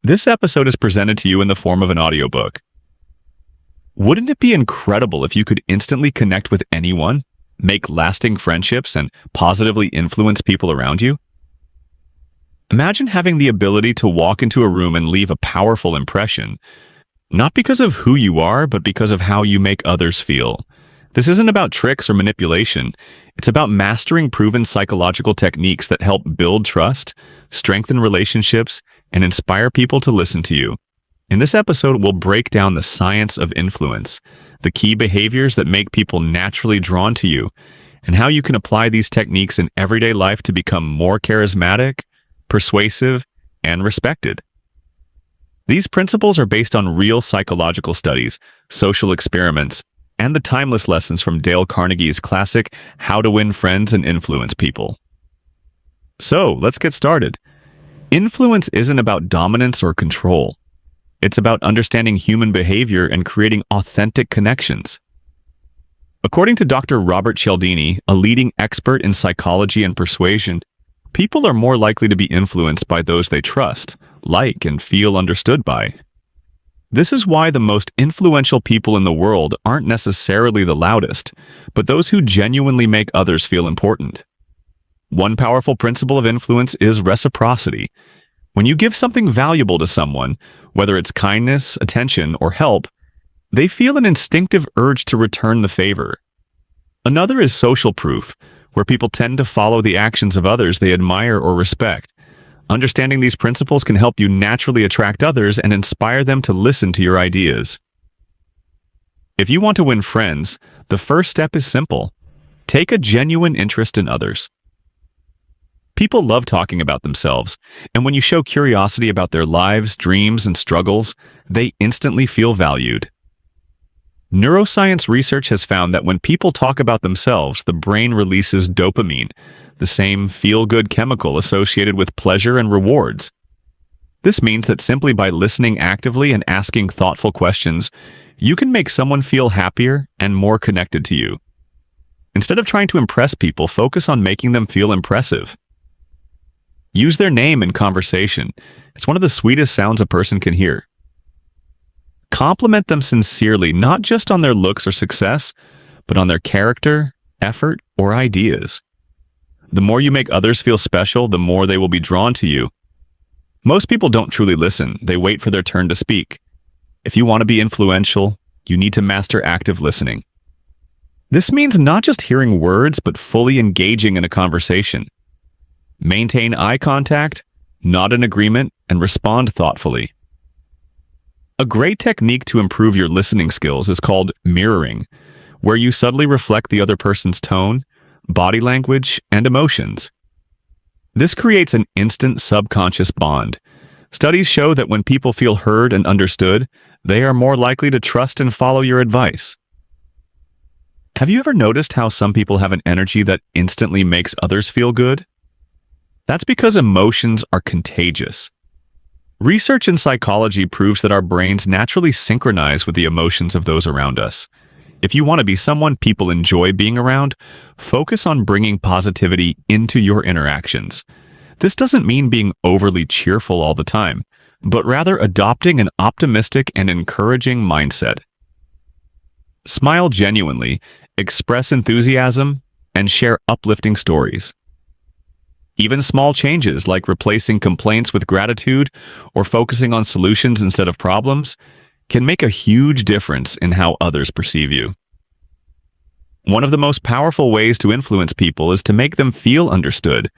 This episode is presented to you in the form of an audiobook. Wouldn't it be incredible if you could instantly connect with anyone, make lasting friendships, and positively influence people around you? Imagine having the ability to walk into a room and leave a powerful impression, not because of who you are, but because of how you make others feel. This isn't about tricks or manipulation. It's about mastering proven psychological techniques that help build trust, strengthen relationships, and inspire people to listen to you. In this episode, we'll break down the science of influence, the key behaviors that make people naturally drawn to you, and how you can apply these techniques in everyday life to become more charismatic, persuasive, and respected. These principles are based on real psychological studies, social experiments, and the timeless lessons from Dale Carnegie's classic How to Win Friends and Influence People. So, let's get started. Influence isn't about dominance or control. It's about understanding human behavior and creating authentic connections. According to Dr. Robert Cialdini, a leading expert in psychology and persuasion, people are more likely to be influenced by those they trust, like, and feel understood by. This is why the most influential people in the world aren't necessarily the loudest, but those who genuinely make others feel important. One powerful principle of influence is reciprocity. When you give something valuable to someone, whether it's kindness, attention, or help, they feel an instinctive urge to return the favor. Another is social proof, where people tend to follow the actions of others they admire or respect. Understanding these principles can help you naturally attract others and inspire them to listen to your ideas. If you want to win friends, the first step is simple. Take a genuine interest in others. People love talking about themselves, and when you show curiosity about their lives, dreams, and struggles, they instantly feel valued. Neuroscience research has found that when people talk about themselves, the brain releases dopamine, the same feel-good chemical associated with pleasure and rewards. This means that simply by listening actively and asking thoughtful questions, you can make someone feel happier and more connected to you. Instead of trying to impress people, focus on making them feel impressive. Use their name in conversation. It's one of the sweetest sounds a person can hear. Compliment them sincerely, not just on their looks or success, but on their character, effort, or ideas. The more you make others feel special, the more they will be drawn to you. Most people don't truly listen. They wait for their turn to speak. If you want to be influential, you need to master active listening. This means not just hearing words, but fully engaging in a conversation. Maintain eye contact, nod in agreement, and respond thoughtfully. A great technique to improve your listening skills is called mirroring, where you subtly reflect the other person's tone, body language, and emotions. This creates an instant subconscious bond. Studies show that when people feel heard and understood, they are more likely to trust and follow your advice. Have you ever noticed how some people have an energy that instantly makes others feel good? That's because emotions are contagious. Research in psychology proves that our brains naturally synchronize with the emotions of those around us. If you want to be someone people enjoy being around, focus on bringing positivity into your interactions. This doesn't mean being overly cheerful all the time, but rather adopting an optimistic and encouraging mindset. Smile genuinely, express enthusiasm, and share uplifting stories. Even small changes like replacing complaints with gratitude or focusing on solutions instead of problems can make a huge difference in how others perceive you. One of the most powerful ways to influence people is to make them feel understood.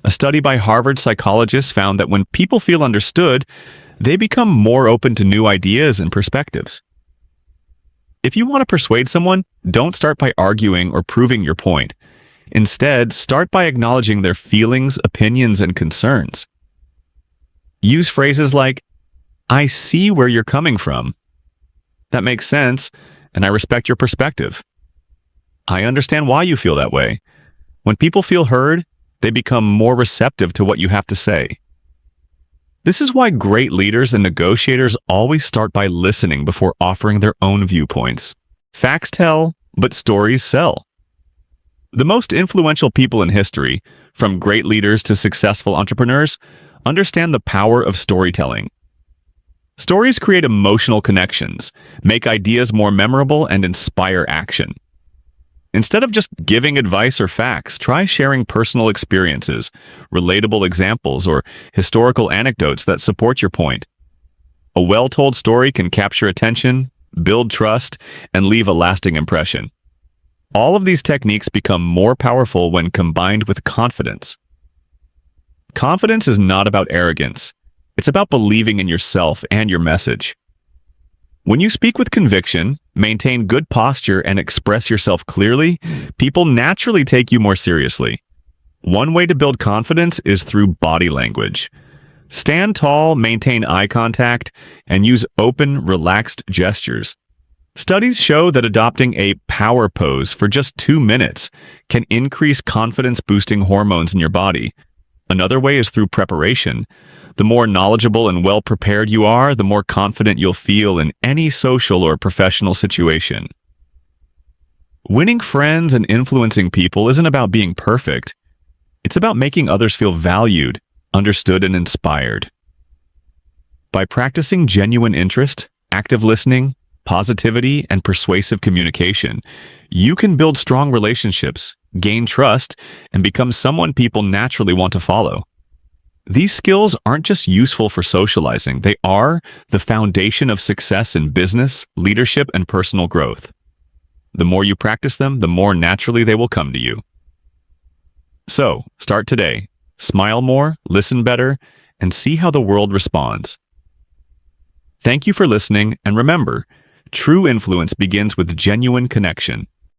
A study by Harvard psychologists found that when people feel understood, they become more open to new ideas and perspectives. If you want to persuade someone, don't start by arguing or proving your point. Instead, start by acknowledging their feelings, opinions, and concerns. Use phrases like, "I see where you're coming from. That makes sense, and I respect your perspective. I understand why you feel that way." When people feel heard, they become more receptive to what you have to say. This is why great leaders and negotiators always start by listening before offering their own viewpoints. Facts tell, but stories sell. The most influential people in history, from great leaders to successful entrepreneurs, understand the power of storytelling. Stories create emotional connections, make ideas more memorable, and inspire action. Instead of just giving advice or facts, try sharing personal experiences, relatable examples, or historical anecdotes that support your point. A well-told story can capture attention, build trust, and leave a lasting impression. All of these techniques become more powerful when combined with confidence. Confidence is not about arrogance. It's about believing in yourself and your message. When you speak with conviction, maintain good posture, and express yourself clearly, people naturally take you more seriously. One way to build confidence is through body language. Stand tall, maintain eye contact, and use open, relaxed gestures. Studies show that adopting a power pose for just 2 minutes can increase confidence-boosting hormones in your body. Another way is through preparation. The more knowledgeable and well-prepared you are, the more confident you'll feel in any social or professional situation. Winning friends and influencing people isn't about being perfect. It's about making others feel valued, understood, and inspired. By practicing genuine interest, active listening, positivity, and persuasive communication, you can build strong relationships, gain trust, and become someone people naturally want to follow. These skills aren't just useful for socializing, they are the foundation of success in business, leadership, and personal growth. The more you practice them, the more naturally they will come to you. So, start today. Smile more, listen better, and see how the world responds. Thank you for listening, and remember, true influence begins with genuine connection.